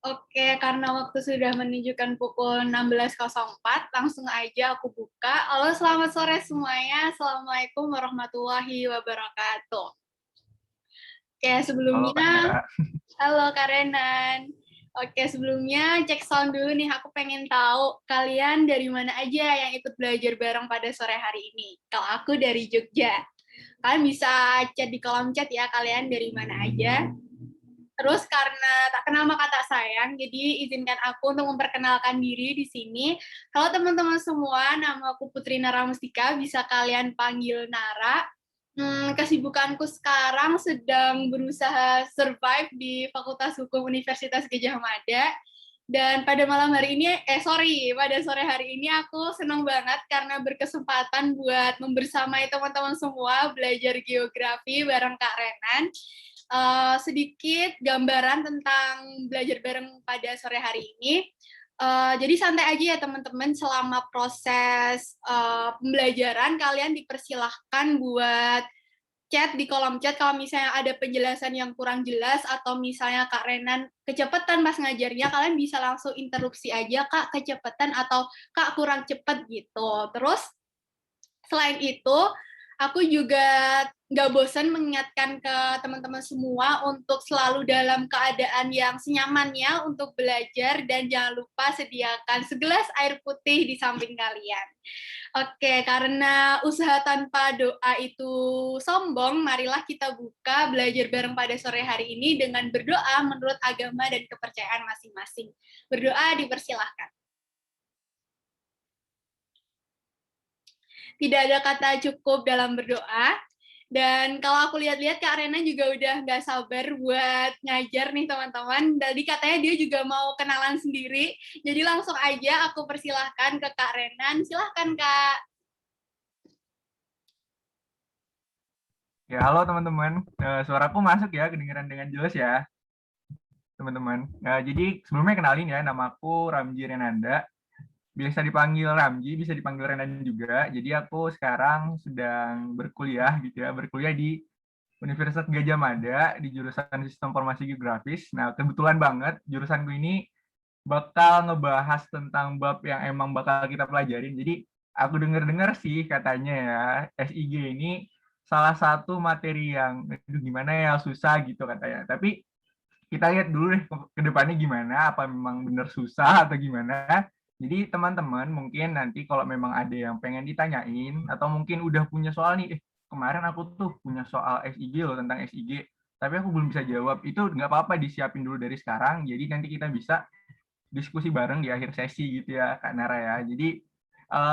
Oke, karena waktu sudah menunjukkan pukul 16.04, langsung aja aku buka. Halo, selamat sore semuanya. Assalamualaikum warahmatullahi wabarakatuh. Oke, Halo Kak Nara. sebelumnya, halo Kak Renan. Oke, sebelumnya cek sound dulu nih. Aku pengen tahu kalian dari mana aja yang ikut belajar bareng pada sore hari ini. Kalau aku dari Jogja. Kalian bisa chat di kolom chat ya, kalian dari mana aja. Terus karena tak kenal maka tak sayang, jadi izinkan aku untuk memperkenalkan diri di sini. Halo teman-teman semua, nama aku Putri Nara Mustika, bisa kalian panggil Nara. Kesibukanku sekarang sedang berusaha survive di Fakultas Hukum Universitas Gadjah Mada. Dan pada malam hari ini, pada sore hari ini aku senang banget karena berkesempatan buat membersamai teman-teman semua belajar geografi bareng Kak Renan. Sedikit gambaran tentang belajar bareng pada sore hari ini. Jadi santai aja ya teman-teman, selama proses pembelajaran kalian dipersilahkan buat chat di kolom chat kalau misalnya ada penjelasan yang kurang jelas atau misalnya Kak Renan kecepatan pas ngajarnya, kalian bisa langsung interupsi aja, Kak kecepatan atau Kak kurang cepet gitu. Terus selain itu, aku juga nggak bosan mengingatkan ke teman-teman semua untuk selalu dalam keadaan yang senyamannya untuk belajar dan jangan lupa sediakan segelas air putih di samping kalian. Oke, karena usaha tanpa doa itu sombong, marilah kita buka belajar bareng pada sore hari ini dengan berdoa menurut agama dan kepercayaan masing-masing. Berdoa dipersilahkan. Tidak ada kata cukup dalam berdoa. Dan kalau aku lihat-lihat Kak Rena juga udah nggak sabar buat ngajar nih teman-teman. Tadi katanya dia juga mau kenalan sendiri. Jadi langsung aja aku persilahkan ke Kak Renan. Silahkan Kak. Ya, halo teman-teman. Suaraku masuk ya, kedengaran dengan jelas ya, teman-teman. Jadi sebelumnya kenalin ya, namaku Ramji Renanda. Biasa dipanggil Ramji, bisa dipanggil Renan juga. Jadi aku sekarang sedang berkuliah gitu ya, berkuliah di Universitas Gadjah Mada di jurusan Sistem Informasi Geografis. Nah, kebetulan banget jurusanku ini bakal ngebahas tentang bab yang emang bakal kita pelajarin. Jadi aku dengar-dengar sih katanya ya, SIG ini salah satu materi yang gimana ya susah gitu katanya. Tapi kita lihat dulu deh ke depannya gimana, apa memang benar susah atau gimana. Jadi teman-teman mungkin nanti kalau memang ada yang pengen ditanyain atau mungkin udah punya soal nih, kemarin aku tuh punya soal SIG loh tentang SIG, tapi aku belum bisa jawab. Itu nggak apa-apa disiapin dulu dari sekarang. Jadi nanti kita bisa diskusi bareng di akhir sesi gitu ya Kak Nara ya. Jadi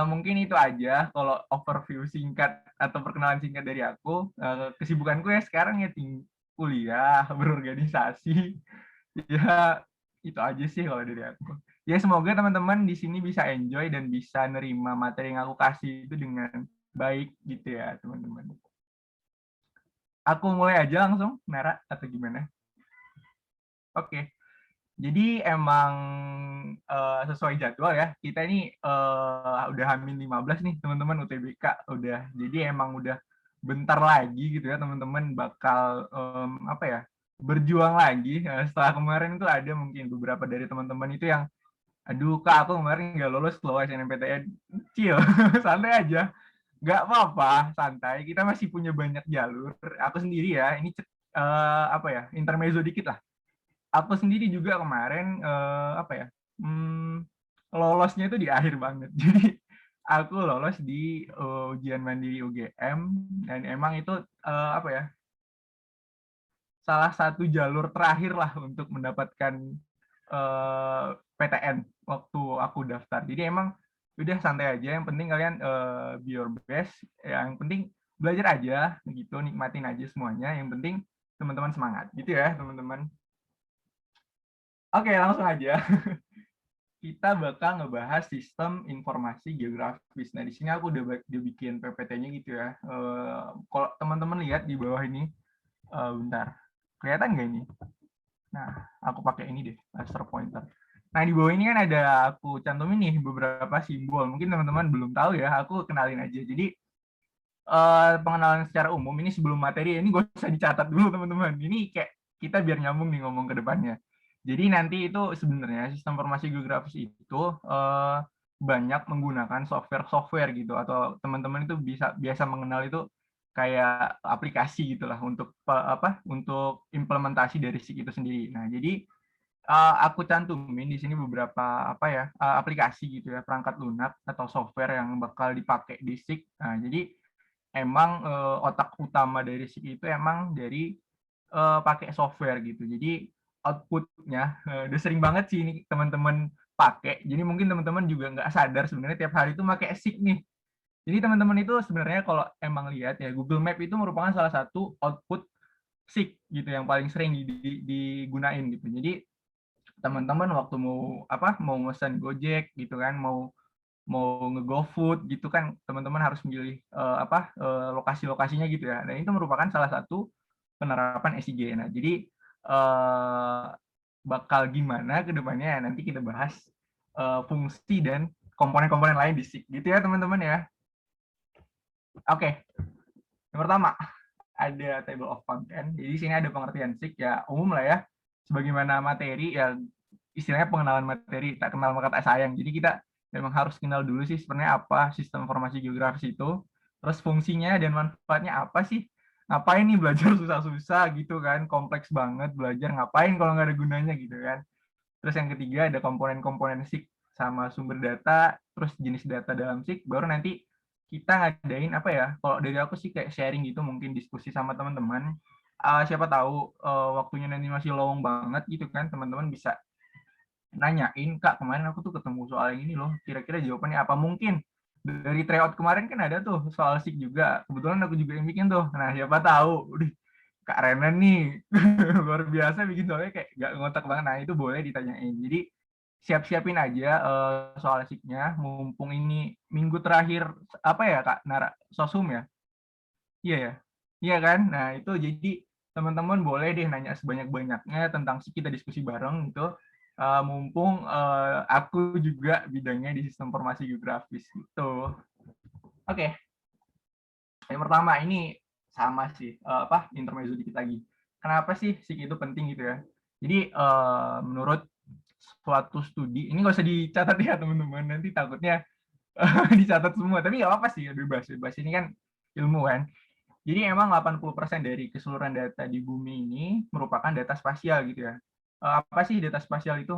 mungkin itu aja kalau overview singkat atau perkenalan singkat dari aku. Kesibukanku ya sekarang ya kuliah, berorganisasi. Ya itu aja sih kalau dari aku. Ya semoga teman-teman di sini bisa enjoy dan bisa nerima materi yang aku kasih itu dengan baik gitu ya teman-teman. Aku mulai aja langsung, Nara, atau gimana? Oke. Jadi emang sesuai jadwal ya. Kita ini udah H-15 nih teman-teman UTBK udah. Jadi emang udah bentar lagi gitu ya teman-teman bakal apa ya? Berjuang lagi. Setelah kemarin itu ada mungkin beberapa dari teman-teman itu yang aduh Kak aku kemarin nggak lolos loh SNMPTN. Chill, santai aja. Nggak apa-apa, santai. Kita masih punya banyak jalur. Aku sendiri ya, ini apa ya? Intermezzo dikit lah, aku sendiri juga kemarin apa ya lolosnya itu di akhir banget. Jadi aku lolos di ujian mandiri UGM dan emang itu apa ya salah satu jalur terakhir lah untuk mendapatkan PTN waktu aku daftar. Jadi emang udah santai aja. Yang penting kalian be your best. Yang penting belajar aja gitu, nikmatin aja semuanya. Yang penting teman-teman semangat gitu ya teman-teman. Oke, langsung aja. Kita bakal ngebahas sistem informasi geografis. Nah, di sini aku udah bikin PPT-nya gitu ya. Kalau teman-teman lihat di bawah ini, bentar, kelihatan nggak ini? Nah, aku pakai ini deh, laser pointer. Nah, di bawah ini kan ada aku cantumin nih beberapa simbol. Mungkin teman-teman belum tahu ya, aku kenalin aja. Jadi, pengenalan secara umum ini sebelum materi, ini gak usah dicatat dulu teman-teman. Ini kayak kita biar nyambung nih ngomong ke depannya. Jadi nanti itu sebenarnya sistem informasi geografis itu banyak menggunakan software-software gitu, atau teman-teman itu biasa mengenal itu kayak aplikasi gitulah untuk untuk implementasi dari SIG itu sendiri. Nah, jadi aku cantumin di sini beberapa aplikasi gitu ya, perangkat lunak atau software yang bakal dipakai di SIG. Nah, jadi emang otak utama dari SIG itu emang dari pakai software gitu. Jadi output-nya udah sering banget sih ini teman-teman pakai. Jadi mungkin teman-teman juga nggak sadar sebenarnya tiap hari itu pakai SIG nih. Jadi teman-teman itu sebenarnya kalau emang lihat ya, Google Map itu merupakan salah satu output SIG gitu yang paling sering digunain gitu. Jadi teman-teman waktu mau mesen Gojek gitu kan, mau mau nge-GoFood gitu kan, teman-teman harus milih lokasi-lokasinya gitu ya. Dan itu merupakan salah satu penerapan SIG. Nah, jadi bakal gimana ke depannya nanti kita bahas fungsi dan komponen-komponen lain di SIG gitu ya teman-teman ya. Oke, yang pertama ada table of content. Jadi di sini ada pengertian SIG ya umum lah ya. Sebagaimana materi ya istilahnya pengenalan materi, tak kenal maka tak sayang. Jadi kita memang harus kenal dulu sih sebenarnya apa sistem informasi geografis itu, terus fungsinya dan manfaatnya apa sih. Ngapain nih belajar susah-susah gitu kan, kompleks banget belajar, ngapain kalau nggak ada gunanya gitu kan. Terus yang ketiga ada komponen-komponen SIG sama sumber data, terus jenis data dalam SIG, baru nanti kita ngadain kalau dari aku sih kayak sharing gitu, mungkin diskusi sama teman-teman. Siapa tahu waktunya nanti masih lowong banget gitu kan, teman-teman bisa nanyain, Kak kemarin aku tuh ketemu soal yang ini loh, kira-kira jawabannya apa. Mungkin dari tryout kemarin kan ada tuh soal SIG juga, kebetulan aku juga yang bikin tuh. Nah siapa tahu, Kak Renan nih luar biasa bikin soalnya kayak gak ngotak banget. Nah itu boleh ditanyain. Jadi siap-siapin aja soal SIG-nya, mumpung ini minggu terakhir Kak Nara, Sosum ya? Iya ya? Iya kan? Nah itu jadi teman-teman boleh deh nanya sebanyak-banyaknya tentang SIG, kita diskusi bareng gitu. Mumpung aku juga bidangnya di sistem informasi geografis gitu. Oke, yang pertama ini sama sih, intermezzo dikit lagi. Kenapa sih SIG itu penting gitu ya? Jadi menurut suatu studi, ini nggak usah dicatat ya teman-teman, nanti takutnya dicatat semua, tapi nggak apa sih, bebas. Ini kan ilmu kan. Jadi emang 80% dari keseluruhan data di bumi ini merupakan data spasial gitu ya. Apa sih data spasial itu?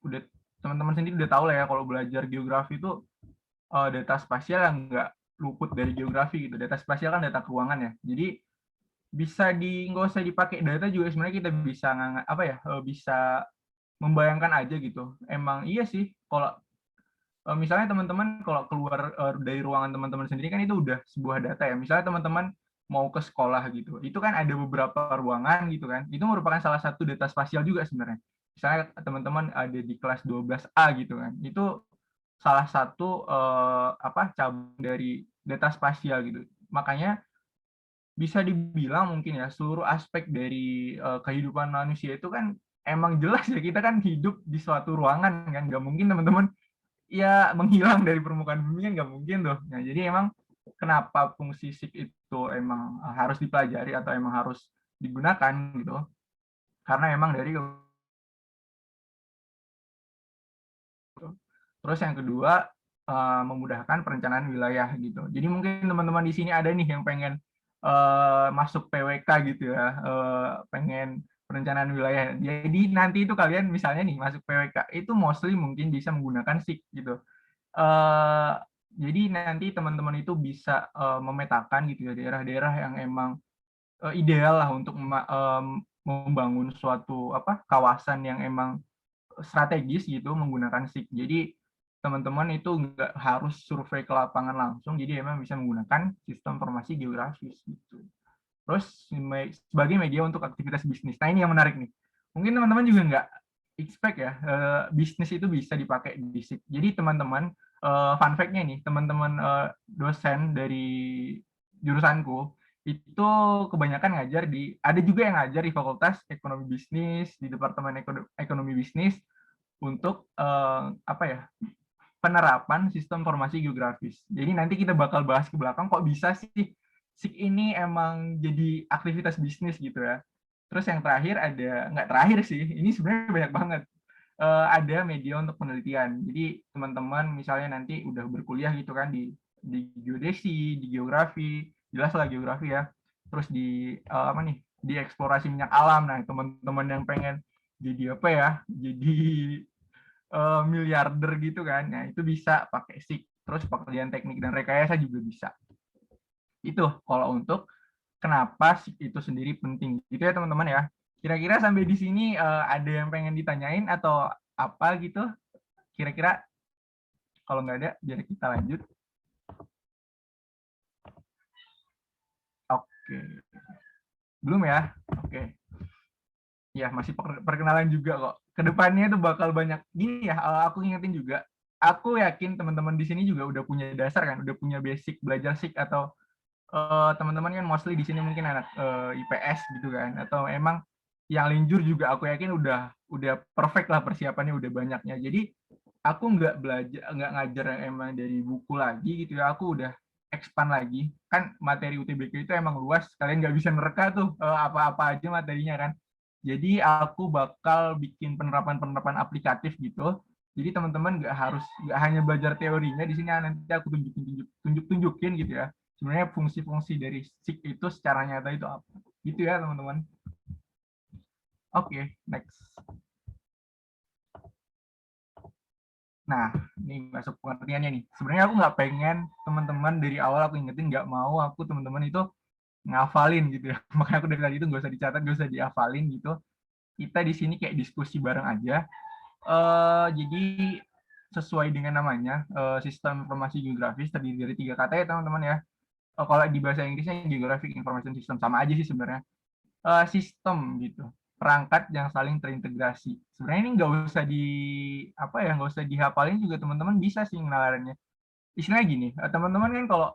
Udah teman-teman sendiri udah tahu lah ya kalau belajar geografi itu data spasial yang nggak luput dari geografi gitu. Data spasial kan data keuangan ya. Jadi nggak usah dipakai data juga sebenarnya kita bisa bisa membayangkan aja gitu. Emang iya sih kalau misalnya teman-teman kalau keluar dari ruangan teman-teman sendiri kan itu udah sebuah data ya. Misalnya teman-teman mau ke sekolah gitu, itu kan ada beberapa ruangan gitu kan. Itu merupakan salah satu data spasial juga sebenarnya. Misalnya teman-teman ada di kelas 12A gitu kan. Itu salah satu cabang dari data spasial gitu. Makanya bisa dibilang mungkin ya seluruh aspek dari kehidupan manusia itu kan emang jelas ya, kita kan hidup di suatu ruangan kan, nggak mungkin teman-teman ya menghilang dari permukaan bumi kan nggak mungkin tuh. Nah, jadi emang kenapa fungsi SIG itu emang harus dipelajari atau emang harus digunakan gitu. Karena emang dari terus yang kedua memudahkan perencanaan wilayah gitu. Jadi mungkin teman-teman di sini ada nih yang pengen masuk PWK gitu ya, pengen perencanaan wilayah. Jadi nanti itu kalian misalnya nih masuk PWK itu mostly mungkin bisa menggunakan SIG gitu. Jadi nanti teman-teman itu bisa memetakan gitu ya daerah-daerah yang emang ideal lah untuk membangun suatu kawasan yang emang strategis gitu menggunakan SIG. Jadi teman-teman itu nggak harus survei ke lapangan langsung, jadi emang bisa menggunakan sistem informasi geografis gitu. Terus sebagai media untuk aktivitas bisnis. Nah ini yang menarik nih. Mungkin teman-teman juga nggak expect ya bisnis itu bisa dipakai di SIG. Jadi teman-teman fun fact-nya nih, teman-teman dosen dari jurusanku itu kebanyakan ngajar ada juga yang ngajar di Fakultas Ekonomi Bisnis, di Departemen Ekonomi Bisnis untuk penerapan sistem informasi geografis. Jadi nanti kita bakal bahas ke belakang kok bisa sih SIG ini emang jadi aktivitas bisnis gitu ya. Terus yang terakhir nggak terakhir sih, ini sebenarnya banyak banget. Ada media untuk penelitian. Jadi teman-teman misalnya nanti udah berkuliah gitu kan di geodesi, di geografi, jelas lah geografi ya. Terus di apa nih, di eksplorasi minyak alam. Nah, teman-teman yang pengen jadi apa ya, jadi miliarder gitu kan. Nah, itu bisa pakai SIG. Terus pekerjaan teknik dan rekayasa juga bisa. Itu kalau untuk kenapa SIG itu sendiri penting. Gitu ya teman-teman ya. Kira-kira sampai di sini ada yang pengen ditanyain atau apa gitu? Kira-kira kalau nggak ada, biar kita lanjut. Oke. Belum ya? Oke. Ya, masih perkenalan juga kok. Kedepannya tuh bakal banyak. Gini ya, aku ingetin juga. Aku yakin teman-teman di sini juga udah punya dasar kan, udah punya basic belajar SIG atau teman-teman kan mostly di sini mungkin anak IPS gitu kan, atau emang yang linjur juga aku yakin udah perfect lah persiapannya udah banyaknya. Jadi aku nggak belajar nggak ngajar yang emang dari buku lagi gitu ya, aku udah expand lagi kan. Materi UTBK itu emang luas, kalian nggak bisa nerka tuh apa-apa aja materinya kan. Jadi aku bakal bikin penerapan aplikatif gitu. Jadi teman-teman nggak hanya belajar teorinya di sini, nanti aku tunjukin gitu ya sebenarnya fungsi-fungsi dari SIG itu secara nyata itu apa gitu ya teman-teman. Oke, next. Nah, ini masuk pengertiannya nih. Sebenarnya aku nggak pengen teman-teman dari awal aku ingetin, nggak mau aku teman-teman itu ngafalin gitu ya. Makanya aku dari tadi itu nggak usah dicatat, nggak usah dihafalin gitu. Kita di sini kayak diskusi bareng aja. Jadi sesuai dengan namanya, sistem informasi geografis terdiri dari 3 kata ya teman-teman ya. Kalau di bahasa Inggrisnya Geographic Information System, sama aja sih sebenarnya. Sistem gitu, perangkat yang saling terintegrasi. Sebenarnya ini nggak usah dihafalin juga teman-teman bisa sih ngenalarinnya. Istilahnya gini, teman-teman kan kalau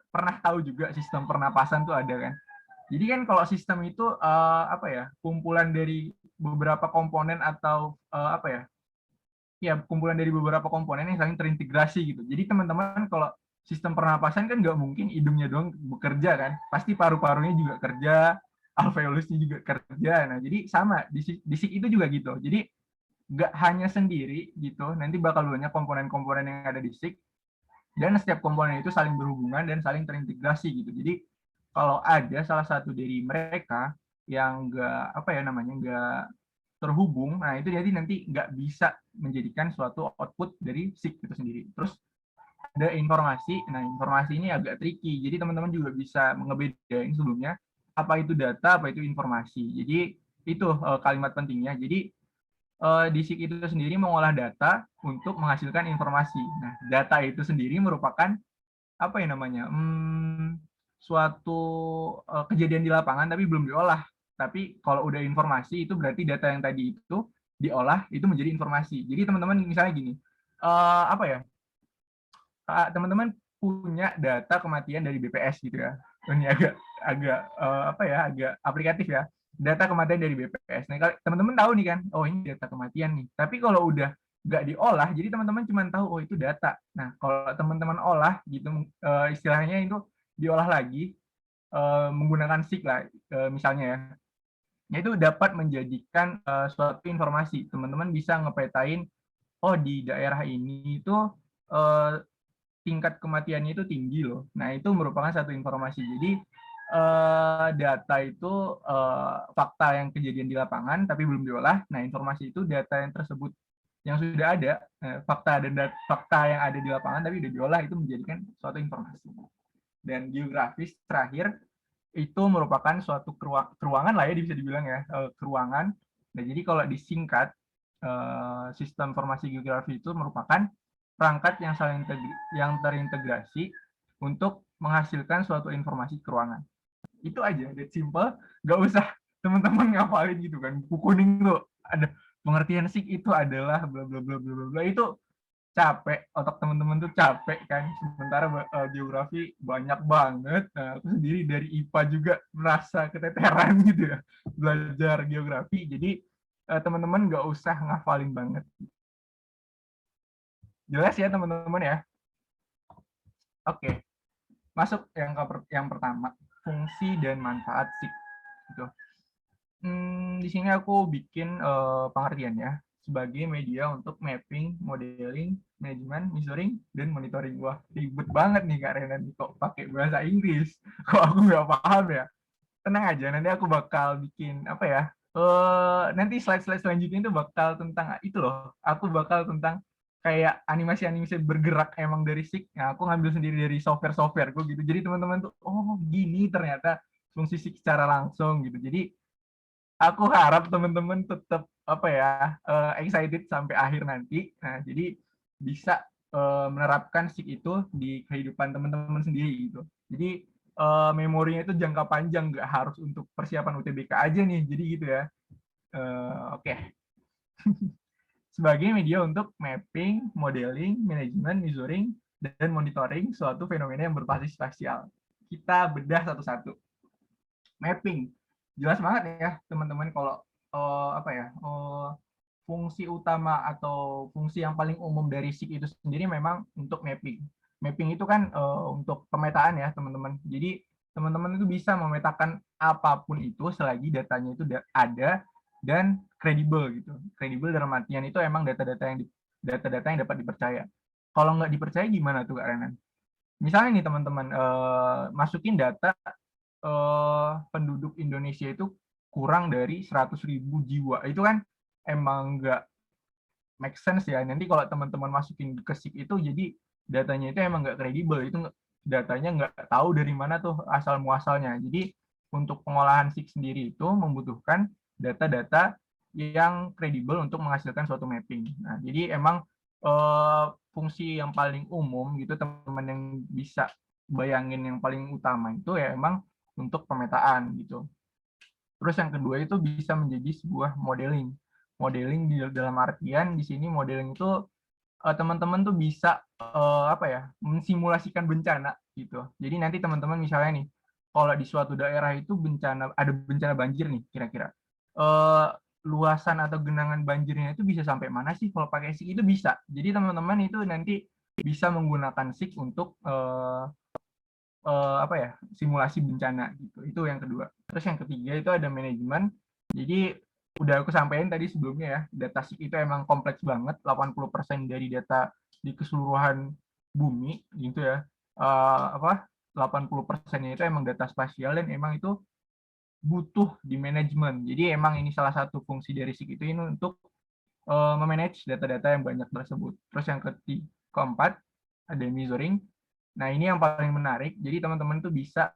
pernah tahu juga sistem pernapasan tuh ada kan. Jadi kan kalau sistem itu apa ya, kumpulan dari beberapa komponen atau apa ya, ya kumpulan dari beberapa komponen yang saling terintegrasi gitu. Jadi teman-teman kalau sistem pernapasan kan nggak mungkin hidungnya doang bekerja kan, pasti paru-parunya juga kerja, alveolusnya juga kerja. Nah jadi sama di SIG itu juga gitu. Jadi nggak hanya sendiri gitu, nanti bakal banyak komponen-komponen yang ada di SIG, dan setiap komponen itu saling berhubungan dan saling terintegrasi gitu. Jadi kalau ada salah satu dari mereka yang nggak apa ya namanya nggak terhubung, nah itu jadi nanti nggak bisa menjadikan suatu output dari SIG itu sendiri. Terus ada informasi, nah informasi ini agak tricky, jadi teman-teman juga bisa ngebedain sebelumnya apa itu data, apa itu informasi. Jadi itu kalimat pentingnya. Jadi di SIG itu sendiri mengolah data untuk menghasilkan informasi. Nah, data itu sendiri merupakan apa ya namanya, suatu kejadian di lapangan tapi belum diolah. Tapi kalau udah informasi itu berarti data yang tadi itu diolah itu menjadi informasi. Jadi teman-teman misalnya gini, apa ya, teman-teman punya data kematian dari BPS gitu ya. Ini agak agak apa ya, agak aplikatif ya. Data kematian dari BPS. Nah, kalau teman-teman tahu nih kan, oh ini data kematian nih. Tapi kalau udah nggak diolah, jadi teman-teman cuma tahu oh itu data. Nah, kalau teman-teman olah gitu, istilahnya itu diolah lagi menggunakan SIG lah, misalnya ya. Nah, itu dapat menjadikan suatu informasi. Teman-teman bisa ngepetain, oh di daerah ini itu tingkat kematiannya itu tinggi loh. Nah, itu merupakan satu informasi. Jadi data itu fakta yang kejadian di lapangan tapi belum diolah. Nah, informasi itu data yang tersebut yang sudah ada, fakta yang ada di lapangan tapi sudah diolah, itu menjadikan suatu informasi. Dan geografis terakhir itu merupakan suatu keruangan lah ya, bisa dibilang ya, keruangan. Nah, jadi kalau disingkat, sistem informasi geografi itu merupakan perangkat yang terintegrasi untuk menghasilkan suatu informasi keruangan. Itu aja, that simple, nggak usah teman-teman ngapalin gitu kan. Buku kuning tuh ada pengertian SIG itu adalah bla bla bla bla bla, itu capek, otak teman-teman tuh capek kan. Sementara geografi banyak banget. Nah, aku sendiri dari IPA juga merasa keteteran gitu ya belajar geografi. Jadi teman-teman nggak usah ngafalin banget. Jelas ya teman-teman ya? Oke, masuk yang pertama, fungsi dan manfaat SIG. Gitu. Di sini aku bikin pengertiannya sebagai media untuk mapping, modeling, manajemen, measuring, dan monitoring. Wah, ribet banget nih Kak Renan, kok pakai bahasa Inggris. Kok aku nggak paham ya? Tenang aja, nanti aku bakal bikin apa ya? Nanti slide-slide selanjutnya itu bakal tentang itu loh. Aku bakal tentang kayak animasi-animasi bergerak emang dari SIG. Nah, aku ngambil sendiri dari software-software gue gitu. Jadi teman-teman tuh, oh gini ternyata fungsi SIG secara langsung gitu. Jadi aku harap teman-teman tetap apa ya excited sampai akhir nanti. Nah, jadi bisa menerapkan SIG itu di kehidupan teman-teman sendiri gitu. Jadi memorinya itu jangka panjang, nggak harus untuk persiapan UTBK aja nih. Jadi gitu ya. Oke. Sebagai media untuk mapping, modeling, manajemen, measuring, dan monitoring suatu fenomena yang berbasis spasial. Kita bedah satu-satu. Mapping. Jelas banget ya teman-teman kalau apa ya fungsi utama atau fungsi yang paling umum dari SIG itu sendiri memang untuk mapping. Mapping itu kan untuk pemetaan ya teman-teman. Jadi teman-teman itu bisa memetakan apapun itu selagi datanya itu ada dan kredibel gitu. Kredibel dalam artian itu emang data-data yang dapat dipercaya. Kalau nggak dipercaya gimana tuh Kak Renan? Misalnya nih teman-teman masukin data penduduk Indonesia itu kurang dari 100.000 jiwa. Itu kan emang nggak make sense ya. Nanti kalau teman-teman masukin ke SIG itu jadi datanya itu emang nggak kredibel. Itu datanya nggak tahu dari mana tuh asal muasalnya. Jadi untuk pengolahan SIG sendiri itu membutuhkan data-data yang kredibel untuk menghasilkan suatu mapping. Nah, jadi emang fungsi yang paling umum gitu teman-teman yang bisa bayangin yang paling utama itu ya emang untuk pemetaan gitu. Terus yang kedua itu bisa menjadi sebuah modeling. Modeling dalam artian di sini modeling itu teman-teman tuh bisa apa ya mensimulasikan bencana gitu. Jadi nanti teman-teman misalnya nih kalau di suatu daerah itu ada bencana banjir nih kira-kira luasan atau genangan banjirnya itu bisa sampai mana sih kalau pakai SIG itu bisa. Jadi teman-teman itu nanti bisa menggunakan SIG untuk apa ya simulasi bencana gitu. Itu yang kedua. Terus yang ketiga itu ada manajemen. Jadi udah aku sampaikan tadi sebelumnya ya, data SIG itu emang kompleks banget. 80% dari data di keseluruhan bumi gitu ya. 80%-nya itu emang data spasial dan emang itu butuh di manajemen. Jadi emang ini salah satu fungsi dari SIG itu ini untuk memanage data-data yang banyak tersebut. Terus yang keempat ada measuring. Nah, ini yang paling menarik. Jadi teman-teman tuh bisa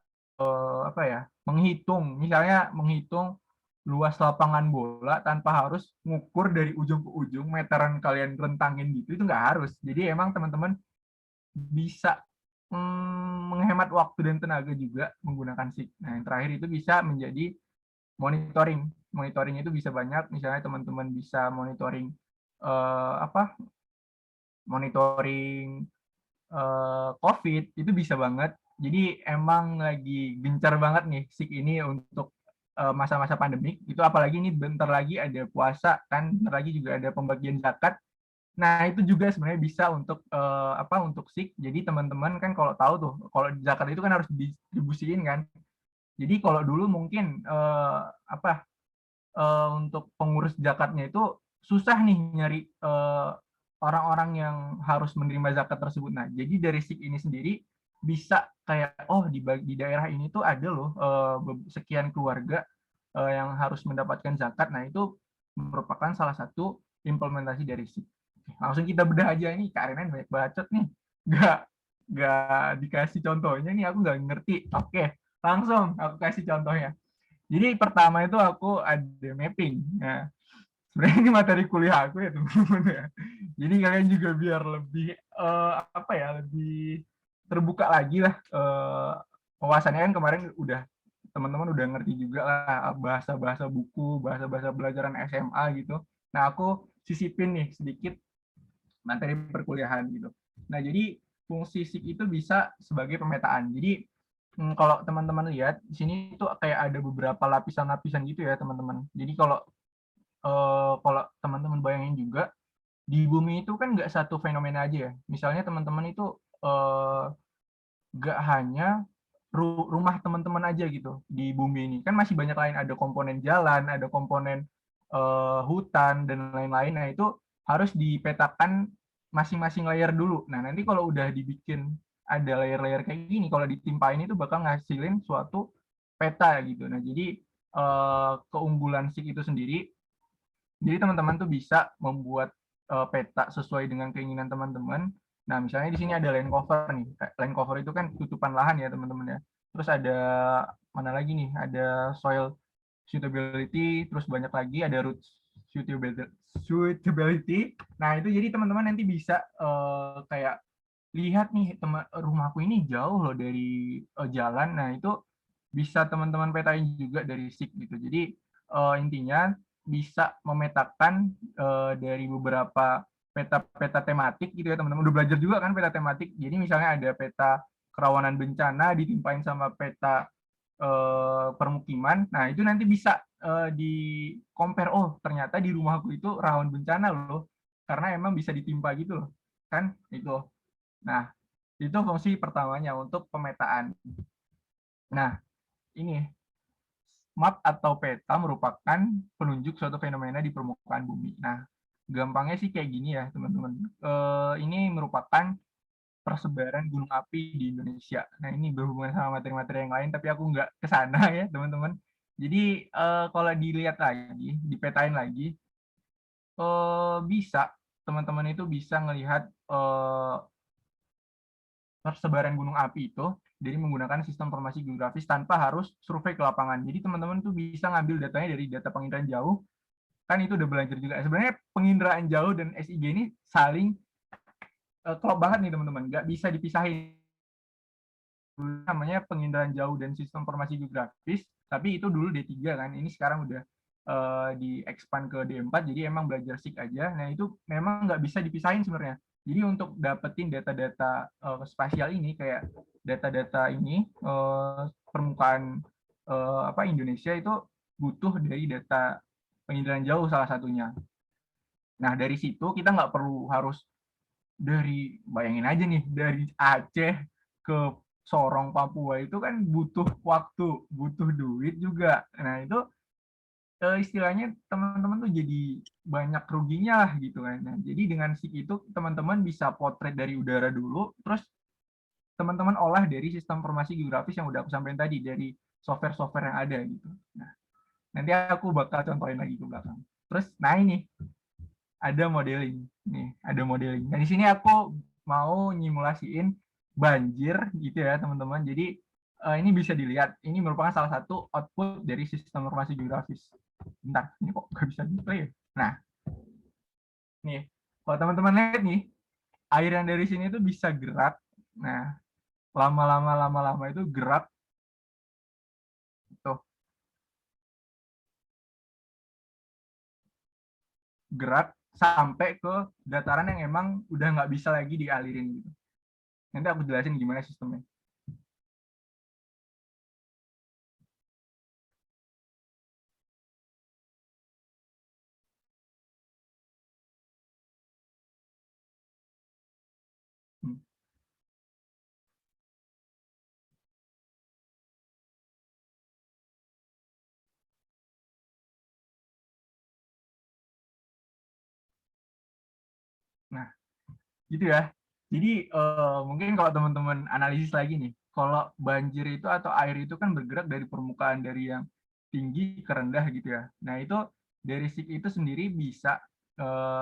apa ya? Misalnya menghitung luas lapangan bola tanpa harus ngukur dari ujung ke ujung, meteran kalian rentangin gitu, itu nggak harus. Jadi emang teman-teman bisa menghemat waktu dan tenaga juga menggunakan SIG. Nah, yang terakhir itu bisa menjadi monitoring. Monitoring itu bisa banyak, misalnya teman-teman bisa monitoring apa? Monitoring COVID itu bisa banget. Jadi emang lagi gencar banget nih SIG ini untuk masa-masa pandemik. Itu apalagi ini bentar lagi ada puasa kan, bentar lagi juga ada pembagian zakat. Nah, itu juga sebenarnya bisa untuk apa? Untuk SIG. Jadi teman-teman kan kalau tahu tuh, kalau zakat itu kan harus didistribusiin kan. Jadi kalau dulu mungkin apa? Untuk pengurus zakatnya itu susah nih nyari orang-orang yang harus menerima zakat tersebut. Nah, jadi dari SIG ini sendiri bisa kayak oh di daerah ini tuh ada loh sekian keluarga yang harus mendapatkan zakat. Nah, itu merupakan salah satu implementasi dari SIG. Langsung kita bedah aja nih, Kak Renan banyak bacot nih. Nggak, nggak dikasih contohnya nih, aku nggak ngerti. Oke, langsung aku kasih contohnya. Jadi pertama itu aku ada mapping. Nah, sebenarnya ini materi kuliah aku ya teman-teman ya. Jadi kalian juga biar lebih apa ya, lebih terbuka lagi lah wawasannya kan kemarin udah teman-teman udah ngerti juga lah bahasa-bahasa buku, bahasa-bahasa pelajaran SMA gitu. Nah, aku sisipin nih sedikit materi perkuliahan gitu. Nah, jadi fungsi SIG itu bisa sebagai pemetaan. Jadi kalau teman-teman lihat di sini itu kayak ada beberapa lapisan-lapisan gitu ya teman-teman. Jadi kalau teman-teman bayangin juga di bumi itu kan nggak satu fenomena aja ya. Misalnya teman-teman itu nggak hanya rumah teman-teman aja gitu di bumi ini. Kan masih banyak lain, ada komponen jalan, ada komponen hutan dan lain-lain. Nah, itu harus dipetakan masing-masing layer dulu. Nah, nanti kalau udah dibikin ada layer-layer kayak gini, kalau ditimpain itu bakal ngasilin suatu peta gitu. Nah, jadi keunggulan SIG itu sendiri, jadi teman-teman tuh bisa membuat peta sesuai dengan keinginan teman-teman. Nah, misalnya di sini ada land cover nih. Land cover itu kan tutupan lahan ya, teman-teman ya. Terus ada mana lagi nih? Ada soil suitability, terus banyak lagi ada root suitability. Nah, itu jadi teman-teman nanti bisa kayak lihat nih, rumahku ini jauh loh dari jalan. Nah, itu bisa teman-teman petain juga dari SIG gitu. Jadi intinya bisa memetakan dari beberapa peta-peta tematik gitu ya, teman-teman. Udah belajar juga kan peta tematik. Jadi misalnya ada peta kerawanan bencana ditimpain sama peta permukiman. Nah, itu nanti bisa di compare, oh ternyata di rumahku itu rawan bencana loh. Karena emang bisa ditimpa gitu loh. Kan itu. Nah, itu fungsi pertamanya untuk pemetaan. Nah, ini map atau peta merupakan penunjuk suatu fenomena di permukaan bumi. Nah, gampangnya sih kayak gini ya, teman-teman. Ini merupakan persebaran gunung api di Indonesia. Nah, ini berhubungan sama materi-materi yang lain, tapi aku nggak ke sana ya, teman-teman. Jadi, kalau dilihat lagi, dipetain lagi, bisa, teman-teman itu bisa melihat persebaran gunung api itu jadi menggunakan sistem informasi geografis tanpa harus survei ke lapangan. Jadi teman-teman tuh bisa ngambil datanya dari data penginderaan jauh, kan itu udah belajar juga. Sebenarnya penginderaan jauh dan SIG ini saling klop banget nih teman-teman, nggak bisa dipisahin. Namanya penginderaan jauh dan sistem informasi geografis, tapi itu dulu D3 kan, ini sekarang udah di-expand ke D4, jadi emang belajar SIG aja. Nah, itu memang nggak bisa dipisahin sebenarnya. Jadi untuk dapetin data-data spasial ini, kayak data-data ini, permukaan Indonesia itu butuh dari data penginderaan jauh salah satunya. Nah, dari situ kita nggak perlu harus bayangin aja nih, dari Aceh ke Sorong, Papua itu kan butuh waktu, butuh duit juga. Nah, itu istilahnya teman-teman tuh jadi banyak ruginya lah gitu kan. Nah, jadi dengan SIG itu teman-teman bisa potret dari udara dulu, terus teman-teman olah dari sistem informasi geografis yang udah aku sampaikan tadi, dari software-software yang ada gitu. Nah, nanti aku bakal contohin lagi ke belakang. Terus, nah ini ada modeling. Nih, ada modeling. Nah, di sini aku mau nyimulasiin banjir gitu ya, teman-teman. Jadi ini bisa dilihat, ini merupakan salah satu output dari sistem informasi geografis. Bentar, ini kok nggak bisa display ya? Nah, nih, kalau teman-teman lihat nih, air yang dari sini itu bisa gerak. Nah, lama-lama itu gerak. Tuh, gerak sampai ke dataran yang emang udah nggak bisa lagi dialirin gitu. Nanti aku jelasin gimana sistemnya. Hmm. Nah, gitu ya. Jadi mungkin kalau teman-teman analisis lagi nih, kalau banjir itu atau air itu kan bergerak dari permukaan dari yang tinggi ke rendah gitu ya. Nah, itu dari SIG itu sendiri bisa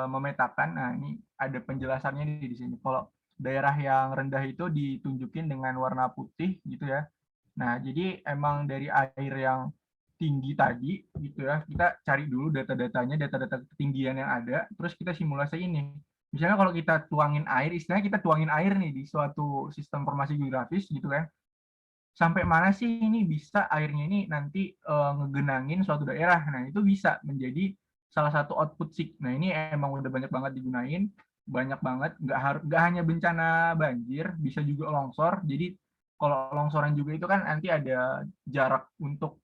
memetakan. Nah, ini ada penjelasannya di sini. Kalau daerah yang rendah itu ditunjukin dengan warna putih gitu ya. Nah, jadi emang dari air yang tinggi tadi gitu ya, kita cari dulu data-datanya, data-data ketinggian yang ada, terus kita simulasi ini. Misalnya kalau kita tuangin air, istilahnya kita tuangin air nih di suatu sistem informasi geografis gitu kan, sampai mana sih ini bisa airnya ini nanti ngegenangin suatu daerah. Nah, itu bisa menjadi salah satu output SIG. Nah, ini emang udah banyak banget digunain, banyak banget, nggak hanya bencana banjir, bisa juga longsor. Jadi kalau longsoran juga itu kan nanti ada jarak untuk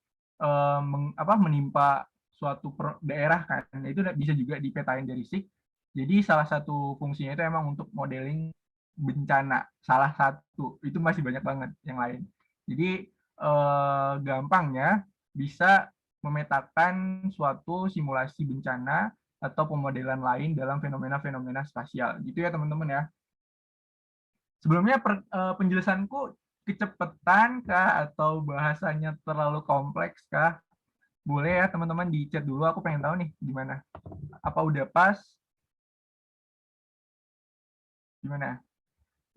menimpa suatu daerah kan. Nah, itu bisa juga dipetain dari SIG. Jadi salah satu fungsinya itu emang untuk modeling bencana, salah satu. Itu masih banyak banget yang lain. Jadi gampangnya bisa memetakan suatu simulasi bencana atau pemodelan lain dalam fenomena-fenomena spasial. Gitu ya teman-teman ya. Sebelumnya penjelasanku kecepatan kah atau bahasanya terlalu kompleks kah? Boleh ya teman-teman di chat dulu, aku pengen tahu nih gimana. Apa udah pas? Gimana?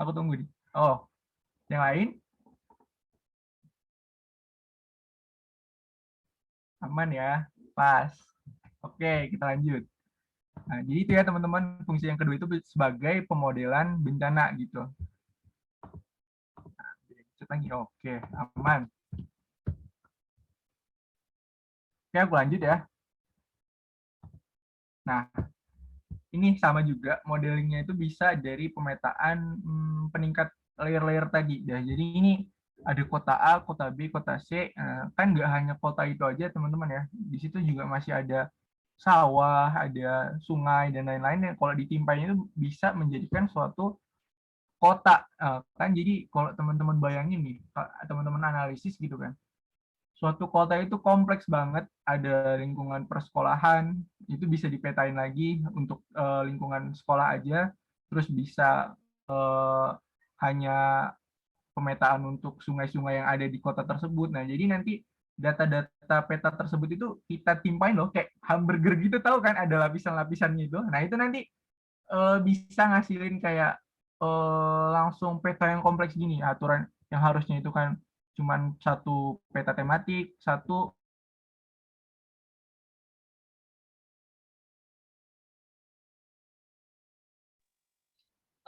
Aku tunggu nih. Oh, yang lain? Aman ya? Pas. Oke, kita lanjut. Nah, jadi itu ya teman-teman, fungsi yang kedua itu sebagai pemodelan bencana gitu. Chat lagi. Oke, aman. Oke, aku lanjut ya. Nah, ini sama juga modelingnya itu bisa dari pemetaan peningkat layer-layer tadi. Ya, jadi ini ada kota A, kota B, kota C. Kan nggak hanya kota itu aja teman-teman ya. Di situ juga masih ada sawah, ada sungai dan lain-lain yang kalau ditimpainya itu bisa menjadikan suatu kota. Kan jadi kalau teman-teman bayangin nih, teman-teman analisis gitu kan. Suatu kota itu kompleks banget, ada lingkungan persekolahan, itu bisa dipetain lagi untuk lingkungan sekolah aja, terus bisa hanya pemetaan untuk sungai-sungai yang ada di kota tersebut. Nah, jadi nanti data-data peta tersebut itu kita timpain loh, kayak hamburger gitu, tahu kan ada lapisan-lapisannya itu. Nah, itu nanti bisa ngasilin kayak langsung peta yang kompleks gini, aturan yang harusnya itu kan cuman satu peta tematik, satu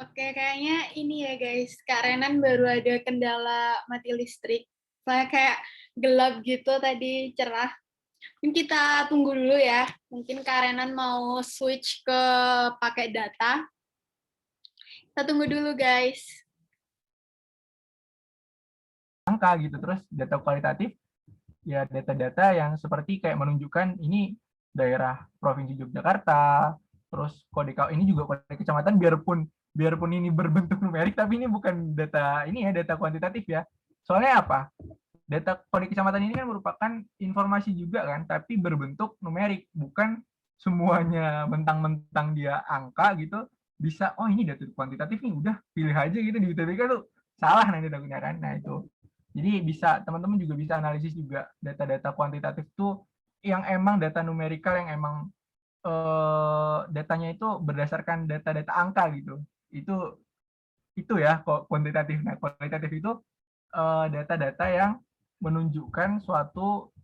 Oke, kayaknya ini ya guys, Kak Renan baru ada kendala mati listrik. Saya kayak gelap gitu tadi, cerah. Mungkin kita tunggu dulu ya. Mungkin Kak Renan mau switch ke pakai data. Kita tunggu dulu guys. angka gitu. Terus data kualitatif ya data-data yang seperti kayak menunjukkan ini daerah Provinsi Yogyakarta, terus kode ini juga kode kecamatan, biarpun ini berbentuk numerik tapi ini bukan data ini ya, data kuantitatif ya. Soalnya apa? Data kode kecamatan ini kan merupakan informasi juga kan, tapi berbentuk numerik, bukan semuanya mentang-mentang dia angka gitu bisa, oh ini data kuantitatif nih, udah pilih aja gitu di UTBK tuh salah nanti takutnya kan. Nah itu, jadi bisa teman-teman juga bisa analisis juga data-data kuantitatif tuh yang emang data numerikal, yang emang datanya itu berdasarkan data-data angka gitu. Itu ya kuantitatif. Nah kualitatif itu data-data yang menunjukkan suatu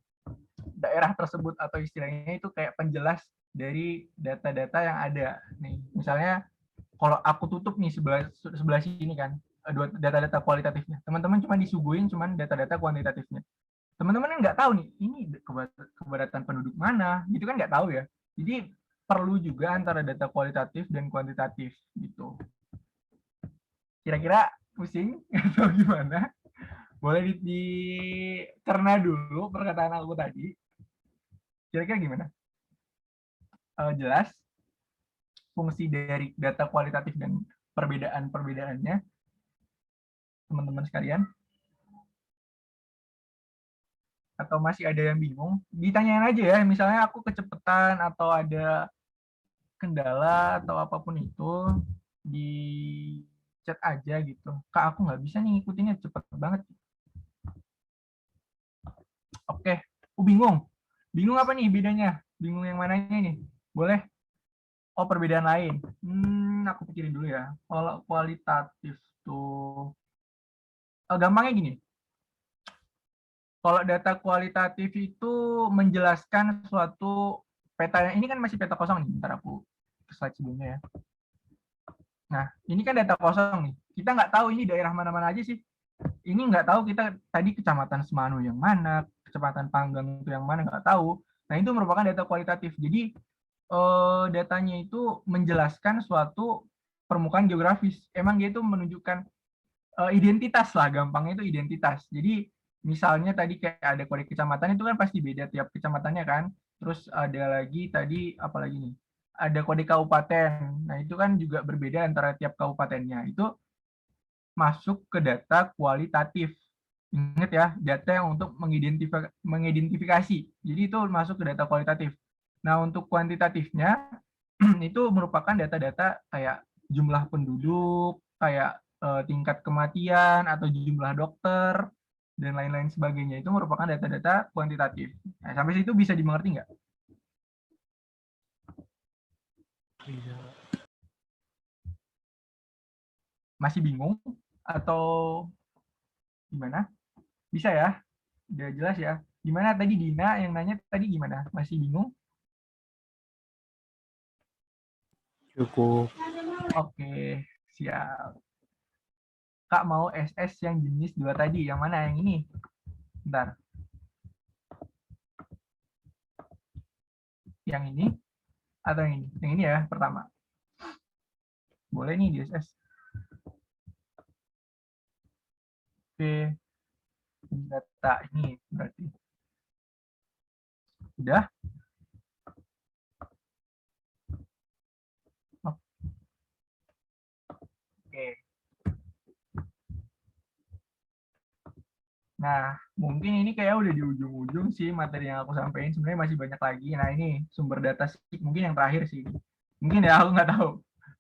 daerah tersebut, atau istilahnya itu kayak penjelas dari data-data yang ada. Nih, misalnya kalau aku tutup nih sebelah sini kan, data-data kualitatifnya. Teman-teman cuma disuguhin cuman data-data kuantitatifnya. Teman-teman kan nggak tahu nih, ini kepadatan penduduk mana, gitu kan nggak tahu ya. Jadi perlu juga antara data kualitatif dan kuantitatif gitu. Kira-kira pusing atau gimana? Boleh dicerna dulu perkataan aku tadi. Kira-kira gimana? Jelas fungsi dari data kualitatif dan perbedaan-perbedaannya, teman-teman sekalian? Atau masih ada yang bingung? Ditanyain aja ya, misalnya aku kecepatan atau ada kendala atau apapun itu, di chat aja gitu. Kak, aku nggak bisa nih ngikutinnya, cepet banget. Oke, aku bingung. Bingung apa nih bedanya? Bingung yang mananya nih? Boleh? Oh, perbedaan lain. Aku pikirin dulu ya. Kalau kualitatif tuh, gampangnya gini. Kalau data kualitatif itu menjelaskan suatu peta, ini kan masih peta kosong nih. Bentar aku ke slide sebelumnya ya. Nah, ini kan data kosong nih. Kita nggak tahu ini daerah mana-mana aja sih. Ini nggak tahu kita tadi kecamatan Semanu yang mana, kecamatan Panggang itu yang mana, nggak tahu. Nah, itu merupakan data kualitatif. Jadi, datanya itu menjelaskan suatu permukaan geografis. Emang dia itu menunjukkan identitas lah, gampangnya itu identitas. Jadi misalnya tadi kayak ada kode kecamatan, itu kan pasti beda tiap kecamatannya kan. Terus ada lagi tadi apa lagi nih? Ada kode kabupaten. Nah, itu kan juga berbeda antara tiap kabupatennya. Itu masuk ke data kualitatif. Ingat ya, data yang untuk mengidentifikasi. Jadi itu masuk ke data kualitatif. Nah, untuk kuantitatifnya itu merupakan data-data kayak jumlah penduduk, kayak tingkat kematian atau jumlah dokter dan lain-lain sebagainya. Itu merupakan data-data kuantitatif. Nah, sampai situ bisa dimengerti nggak? Bisa. Masih bingung atau gimana? Bisa ya? Udah jelas ya? Gimana tadi Dina yang nanya tadi gimana? Masih bingung? Cukup. Oke, siap. Kak mau SS yang jenis 2 tadi. Yang mana? Yang ini? Bentar. Yang ini? Atau yang ini? Yang ini ya, pertama. Boleh nih di SS. Oke. Data ini berarti. Udah? Oke. Nah, mungkin ini kayak udah di ujung-ujung sih materi yang aku sampaikan. Sebenarnya masih banyak lagi. Nah, ini sumber data sih mungkin yang terakhir sih. Mungkin ya, aku nggak tahu.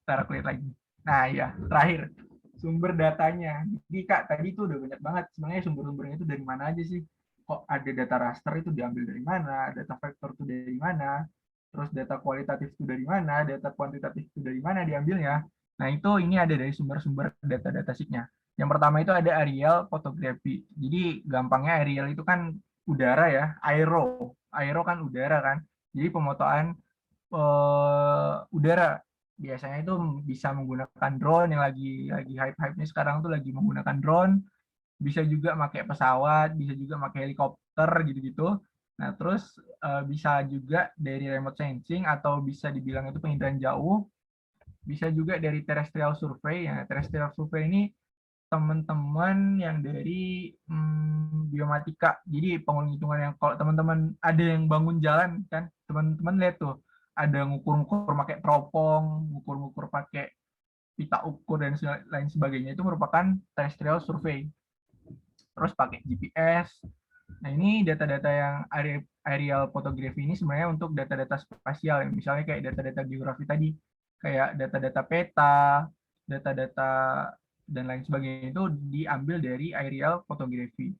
Ntar aku lihat lagi. Nah, ya, terakhir. Sumber datanya. Jadi, Kak, tadi tuh udah banyak banget. Sebenarnya sumber-sumbernya itu dari mana aja sih? Kok ada data raster itu diambil dari mana? Data vektor itu dari mana? Terus data kualitatif itu dari mana? Data kuantitatif itu dari mana diambilnya? Nah, itu ini ada dari sumber-sumber data-data sheet-nya. Yang pertama itu ada aerial photography. Jadi gampangnya aerial itu kan udara ya, aero. Aero kan udara kan. Jadi pemotoan udara. Biasanya itu bisa menggunakan drone yang lagi hype-hype-nya sekarang tuh lagi menggunakan drone. Bisa juga pakai pesawat, bisa juga pakai helikopter gitu-gitu. Nah, terus bisa juga dari remote sensing atau bisa dibilang itu penginderaan jauh. Bisa juga dari terrestrial survey. Ya, terrestrial survey ini teman-teman yang dari biomatika. Jadi penghitungan yang kalau teman-teman ada yang bangun jalan kan, teman-teman lihat tuh ada ngukur-ngukur pakai teropong, ngukur-ngukur pakai pita ukur dan lain sebagainya itu merupakan terrestrial survey. Terus pakai GPS. Nah, ini data-data yang aerial photography ini sebenarnya untuk data-data spasial, ya. Misalnya kayak data-data geografi tadi, kayak data-data peta, data-data dan lain sebagainya itu diambil dari aerial photography.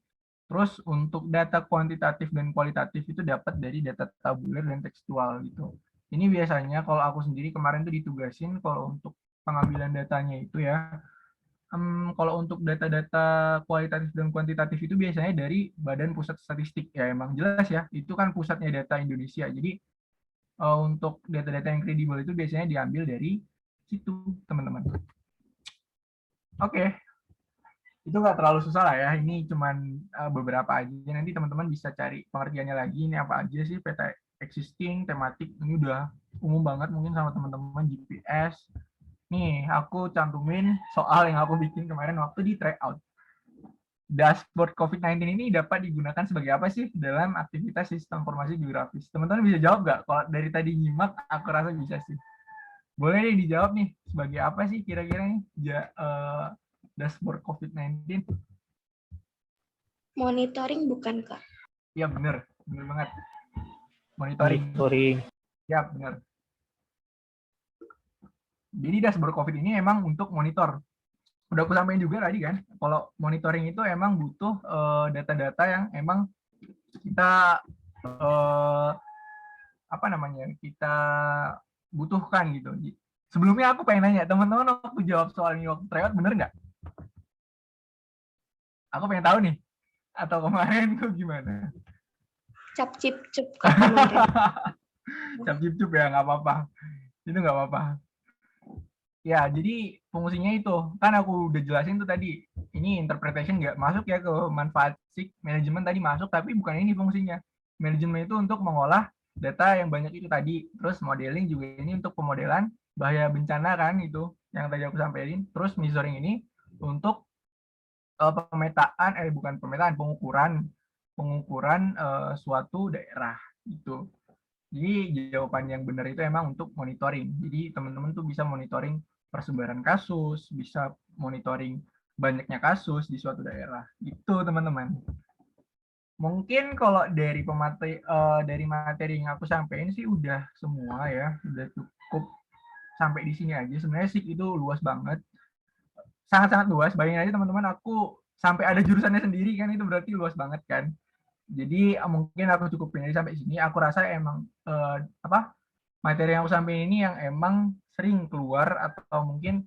Terus untuk data kuantitatif dan kualitatif itu dapat dari data tabuler dan tekstual gitu. Ini biasanya kalau aku sendiri kemarin tuh ditugasin kalau untuk pengambilan datanya itu ya, kalau untuk data-data kualitatif dan kuantitatif itu biasanya dari Badan Pusat Statistik ya, emang jelas ya itu kan pusatnya data Indonesia. Jadi untuk data-data yang kredibel itu biasanya diambil dari situ teman-teman. Oke, itu nggak terlalu susah lah ya. Ini cuman beberapa aja. Nanti teman-teman bisa cari pengertiannya lagi. Ini apa aja sih peta existing, tematik. Ini udah umum banget mungkin sama teman-teman GPS. Nih, aku cantumin soal yang aku bikin kemarin waktu di tryout. Dashboard COVID-19 ini dapat digunakan sebagai apa sih dalam aktivitas sistem informasi geografis? Teman-teman bisa jawab nggak? Kalau dari tadi nyimak, aku rasa bisa sih. Boleh deh dijawab nih, sebagai apa sih kira-kira nih dashboard COVID-19? Monitoring bukan, Kak? Iya, bener banget. Monitoring. Ya, bener. Jadi dashboard COVID ini emang untuk monitor. Udah aku sampaikan juga tadi kan, kalau monitoring itu emang butuh data-data yang emang kita kita butuhkan gitu. Sebelumnya aku pengen nanya teman-teman waktu jawab soal ini waktu tryout bener nggak? Aku pengen tahu nih. Atau kemarin tuh gimana? Cap cip cup kemarin. Cap cip cup ya, nggak apa-apa. Itu nggak apa-apa. Ya, jadi fungsinya itu kan aku udah jelasin tuh tadi. Ini interpretation nggak masuk ya ke manfaat SIG, manajemen tadi masuk, tapi bukan ini fungsinya. Manajemen itu untuk mengolah data yang banyak itu tadi. Terus modeling juga ini untuk pemodelan bahaya bencana kan itu yang tadi aku sampaikan. Terus measuring ini untuk pengukuran suatu daerah itu. Jadi jawaban yang benar itu emang untuk monitoring. Jadi teman-teman tuh bisa monitoring persebaran kasus, bisa monitoring banyaknya kasus di suatu daerah. Gitu teman-teman. Mungkin kalau dari materi yang aku sampaikan sih udah semua ya, udah cukup sampai di sini aja. Sebenarnya SIK itu luas banget, sangat-sangat luas. Bayangin aja teman-teman, aku sampai ada jurusannya sendiri kan, itu berarti luas banget kan. Jadi mungkin aku cukupin aja sampai sini. Aku rasa emang materi yang aku sampaikan ini yang emang sering keluar atau mungkin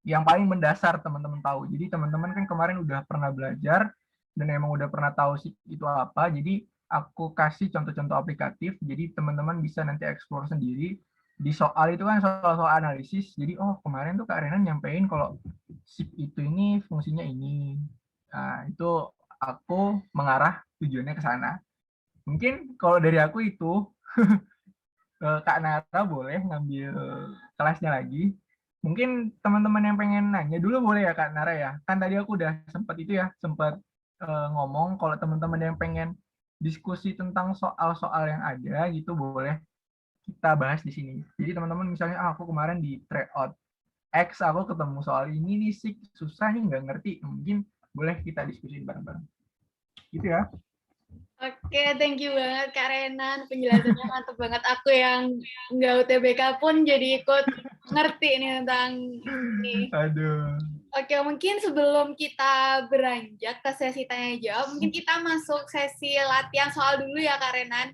yang paling mendasar teman-teman tahu. Jadi teman-teman kan kemarin udah pernah belajar dan emang udah pernah tahu sih itu apa. Jadi aku kasih contoh-contoh aplikatif. Jadi teman-teman bisa nanti explore sendiri. Di soal itu kan soal-soal analisis. Jadi oh kemarin tuh Kak Renan nyampein kalau SIP itu ini fungsinya ini. Nah, itu aku mengarah tujuannya ke sana. Mungkin kalau dari aku itu Kak Nara boleh ngambil kelasnya lagi. Mungkin teman-teman yang pengen nanya dulu boleh ya Kak Nara ya. Kan tadi aku udah sempat itu ya, sempat ngomong kalau teman-teman yang pengen diskusi tentang soal-soal yang ada gitu boleh kita bahas di sini. Jadi teman-teman misalnya aku kemarin di tryout X aku ketemu soal ini nih sih susah nih nggak ngerti. Mungkin boleh kita diskusi bareng-bareng. Gitu ya. Oke, thank you banget Kak Renan. Penjelasannya mantap banget. Aku yang nggak UTBK pun jadi ikut ngerti nih tentang ini. Aduh. Oke, mungkin sebelum kita beranjak ke sesi tanya jawab, mungkin kita masuk sesi latihan soal dulu ya Kak Renan.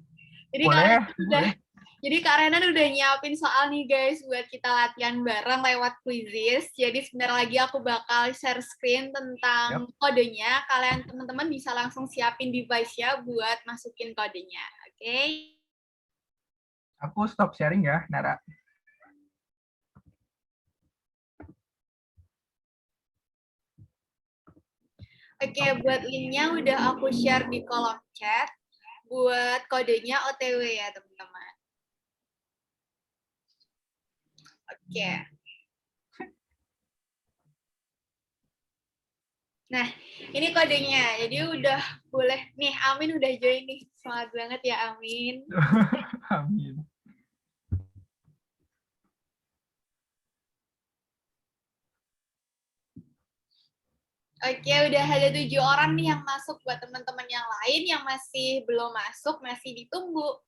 Jadi Boleh, boleh. Jadi Kak Renan udah nyiapin soal nih guys buat kita latihan bareng lewat quizzes. Jadi sebentar lagi aku bakal share screen tentang kodenya. Kalian teman-teman bisa langsung siapin device-nya buat masukin kodenya. Oke? Aku stop sharing ya, Nara. Oke, buat link-nya udah aku share di kolom chat. Buat kodenya OTW ya teman-teman. Oke. Nah, ini kodenya. Jadi udah boleh. Nih, Amin udah join nih. Semangat banget ya, Amin. Amin. Oke, udah ada 7 orang nih yang masuk. Buat teman-teman yang lain yang masih belum masuk, masih ditunggu.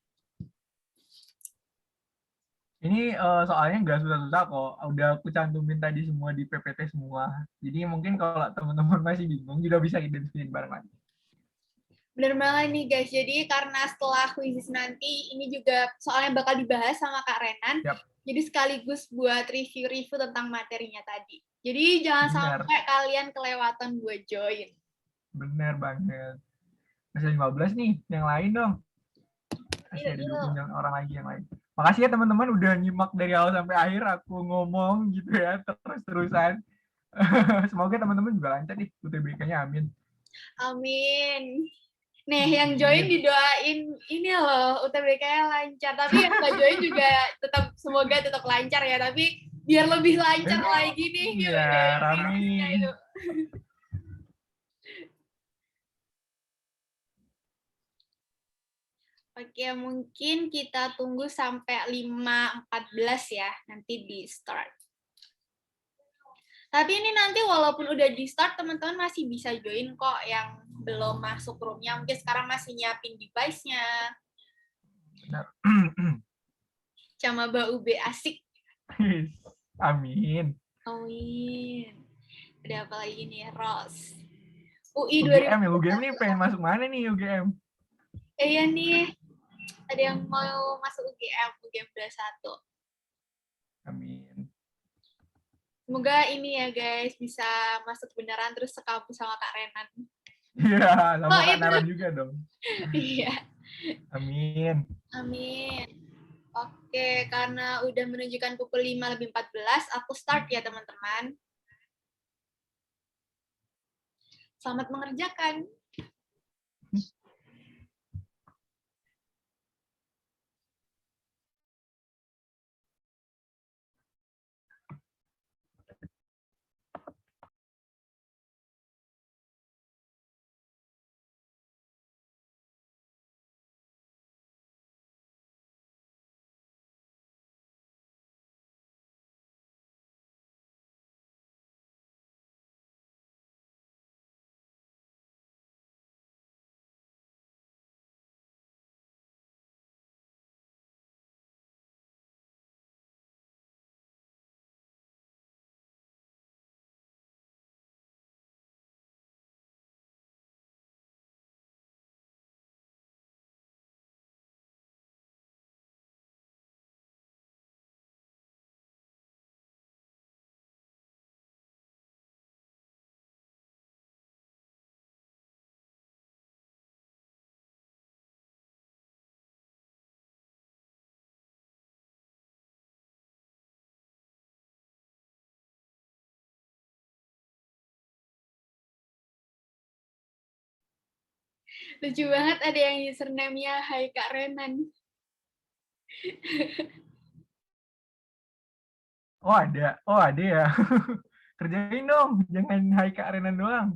Ini soalnya nggak susah-susah kok. Udah aku cantumin tadi semua di PPT semua. Jadi mungkin kalau teman-teman masih bingung juga bisa identifiin bareng lagi. Bener banget nih guys. Jadi karena setelah quizzes nanti ini juga soalnya bakal dibahas sama Kak Renan. Yap. Jadi sekaligus buat review-review tentang materinya tadi. Jadi jangan Bener. sampai kalian kelewatan buat join. Bener banget. Masih 15 nih, yang lain dong. Masih ada 20 orang lagi yang lain. Makasih ya teman-teman udah nyimak dari awal sampai akhir aku ngomong gitu ya, terus-terusan. Semoga teman-teman juga lancar nih UTBK-nya, amin. Amin. Nih, yang join didoain ini loh, UTBK-nya lancar. Tapi yang nggak join juga semoga tetap lancar ya. Tapi biar lebih lancar lagi nih. Iya, Rami. Oke, mungkin kita tunggu sampai 5.14 ya, nanti di start. Tapi ini nanti walaupun udah di start, teman-teman masih bisa join kok yang belum masuk room-nya. Mungkin sekarang masih nyiapin device-nya. Benar. Sama Mbak UB asik. Amin. Amin. Ada apa lagi nih, Ros? UI UGM ya, UGM nih pengen masuk mana nih UGM? Iya nih, ada yang mau masuk UGM 21. Amin. Semoga ini ya guys, bisa masuk beneran terus sekampus sama Kak Renan. Iya, sama Kak Naran juga dong. Iya. Amin. Amin. Oke, karena udah menunjukkan pukul 5:14, aku start ya teman-teman. Selamat mengerjakan. Lucu banget ada yang username-nya Hai Kak Renan. Oh ada ya. Kerjain dong, jangan Hai Kak Renan doang.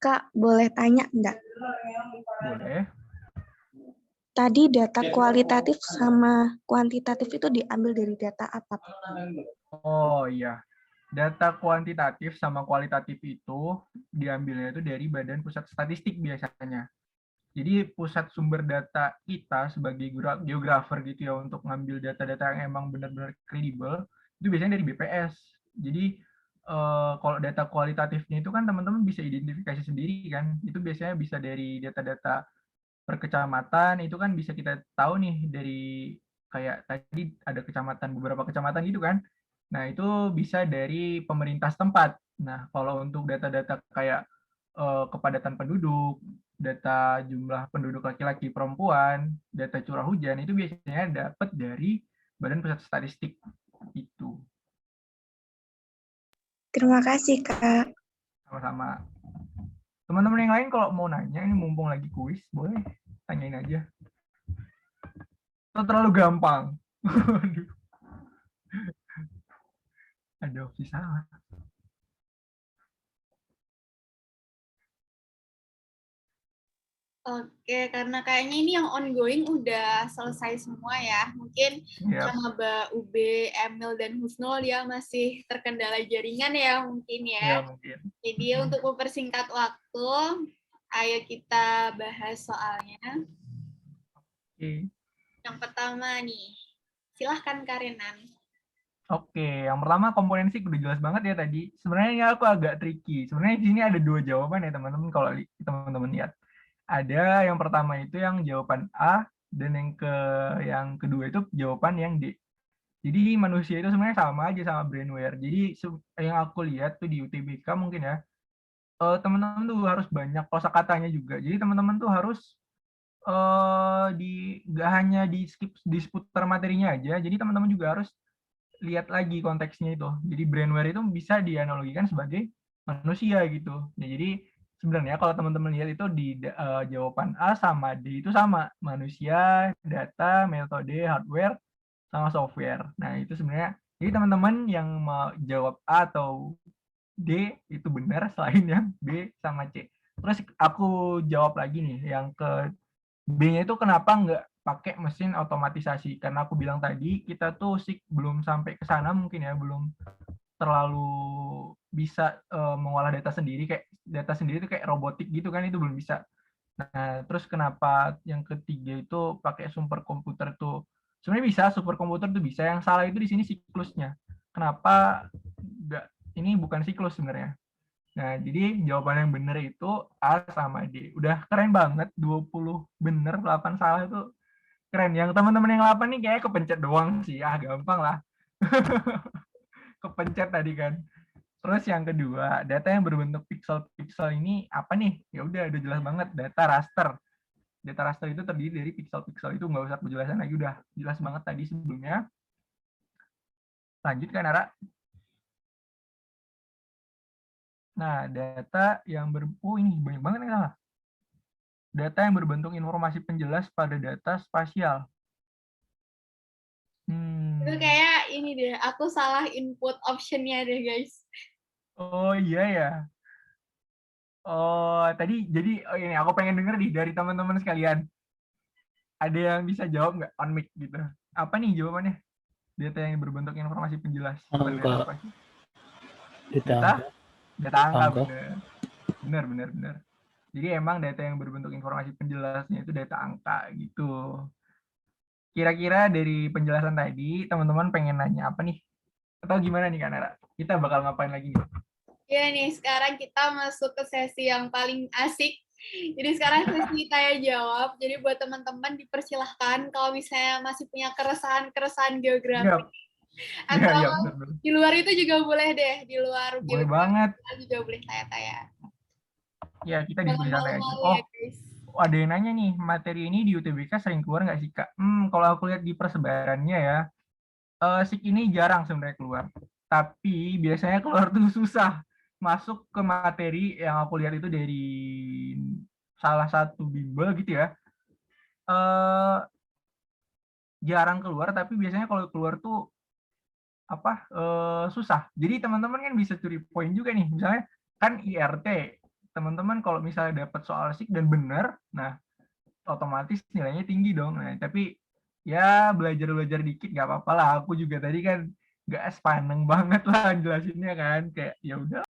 Kak, boleh tanya enggak? Boleh. Tadi data kualitatif sama kuantitatif itu diambil dari data apa? Oh iya, data kuantitatif sama kualitatif itu diambilnya itu dari Badan Pusat Statistik biasanya. Jadi pusat sumber data kita sebagai geografer gitu ya untuk ngambil data-data yang emang benar-benar kredibel itu biasanya dari BPS. Jadi kalau data kualitatifnya itu kan teman-teman bisa identifikasi sendiri kan. Itu biasanya bisa dari data-data per kecamatan, itu kan bisa kita tahu nih dari kayak tadi ada beberapa kecamatan gitu kan. Nah, itu bisa dari pemerintah setempat. Nah, kalau untuk data-data kayak kepadatan penduduk, data jumlah penduduk laki-laki perempuan, data curah hujan, itu biasanya dapat dari Badan Pusat Statistik itu. Terima kasih, Kak. Sama-sama. Teman-teman yang lain kalau mau nanya, ini mumpung lagi kuis, boleh tanyain aja. Atau terlalu gampang? Ada opsi salah. Oke, karena kayaknya ini yang ongoing udah selesai semua ya. Mungkin Yep. sama UB, Emil, dan Husnul ya masih terkendala jaringan ya mungkin Ya, ya. mungkin. Jadi untuk mempersingkat waktu, ayo kita bahas soalnya. Oke. Yang pertama nih, silahkan Kak Renan. Oke, yang pertama komponensi udah jelas banget ya tadi. Sebenarnya ini aku agak tricky. Sebenarnya di sini ada dua jawaban ya teman-teman kalau teman-teman lihat. Ada yang pertama itu yang jawaban A dan yang kedua itu jawaban yang D. Jadi manusia itu sebenarnya sama aja sama brainware. Jadi yang aku lihat tuh di UTBK mungkin ya, teman-teman tuh harus banyak kosakatanya juga. Jadi teman-teman tuh harus nggak hanya di seputar materinya aja. Jadi teman-teman juga harus lihat lagi konteksnya itu. Jadi brainware itu bisa dianalogikan sebagai manusia gitu. Ya, jadi sebenarnya kalau teman-teman lihat itu di jawaban A sama D itu sama, manusia, data, metode, hardware, sama software. Nah itu sebenarnya, jadi teman-teman yang mau jawab A atau D itu benar selain yang B sama C. Terus aku jawab lagi nih, yang ke B-nya itu kenapa nggak pakai mesin otomatisasi? Karena aku bilang tadi, kita tuh belum sampai ke sana mungkin ya, belum terlalu bisa mengolah data sendiri, kayak data sendiri itu kayak robotik gitu kan, itu belum bisa. Nah, terus kenapa yang ketiga itu pakai superkomputer tuh? Sebenarnya bisa, superkomputer tuh bisa. Yang salah itu di sini siklusnya. Kenapa nggak, ini bukan siklus sebenarnya. Nah, jadi jawaban yang benar itu A sama D. Udah keren banget, 20 bener, 8 salah itu keren. Yang teman-teman yang 8 nih kayak kepencet doang sih. Ah, gampang lah. Kepencet tadi kan. Terus yang kedua, data yang berbentuk pixel-pixel ini apa nih? Ya udah jelas banget, data raster. Data raster itu terdiri dari pixel-pixel, itu nggak usah penjelasan lagi, udah jelas banget tadi sebelumnya. Lanjut kan, Nara? Nah, data yang ini banyak banget nih salah. Data yang berbentuk informasi penjelas pada data spasial. Itu kayak ini deh, aku salah input optionnya deh guys. Oh iya ya. Oh tadi jadi ini aku pengen denger nih dari teman-teman sekalian. Ada yang bisa jawab nggak on mic gitu? Apa nih jawabannya? Data yang berbentuk informasi penjelas pada data Angka. spasial. Data. Data angka, Angka. benar. Jadi emang data yang berbentuk informasi penjelasnya itu data angka gitu. Kira-kira dari penjelasan tadi, teman-teman pengen nanya apa nih? Atau gimana nih Kak Nara? Kita bakal ngapain lagi nih? Ya nih, sekarang kita masuk ke sesi yang paling asik. Jadi sekarang sesi tanya jawab. Jadi buat teman-teman dipersilahkan kalau misalnya masih punya keresahan geografi. Atau Iya, benar. di luar itu juga boleh deh. Di luar Boleh geografi banget. juga boleh tanya-tanya. Ya, kita diskusi santai aja. Malu-malu Oh, ya guys. ada yang nanya nih, materi ini di UTBK sering keluar nggak sih, Kak? Kalau aku lihat di persebarannya ya, SIK ini jarang sebenarnya keluar. Tapi biasanya keluar tuh susah. Masuk ke materi yang aku lihat itu dari salah satu bimbel gitu ya. Jarang keluar, tapi biasanya kalau keluar tuh susah. Jadi teman-teman kan bisa curi poin juga nih. Misalnya kan IRT, teman-teman kalau misalnya dapat soal SIK dan benar, nah otomatis nilainya tinggi dong. Nah, tapi ya belajar-belajar dikit nggak apa-apa lah. Aku juga tadi kan nggak sepaneng banget lah jelasinnya kan. Kayak ya udah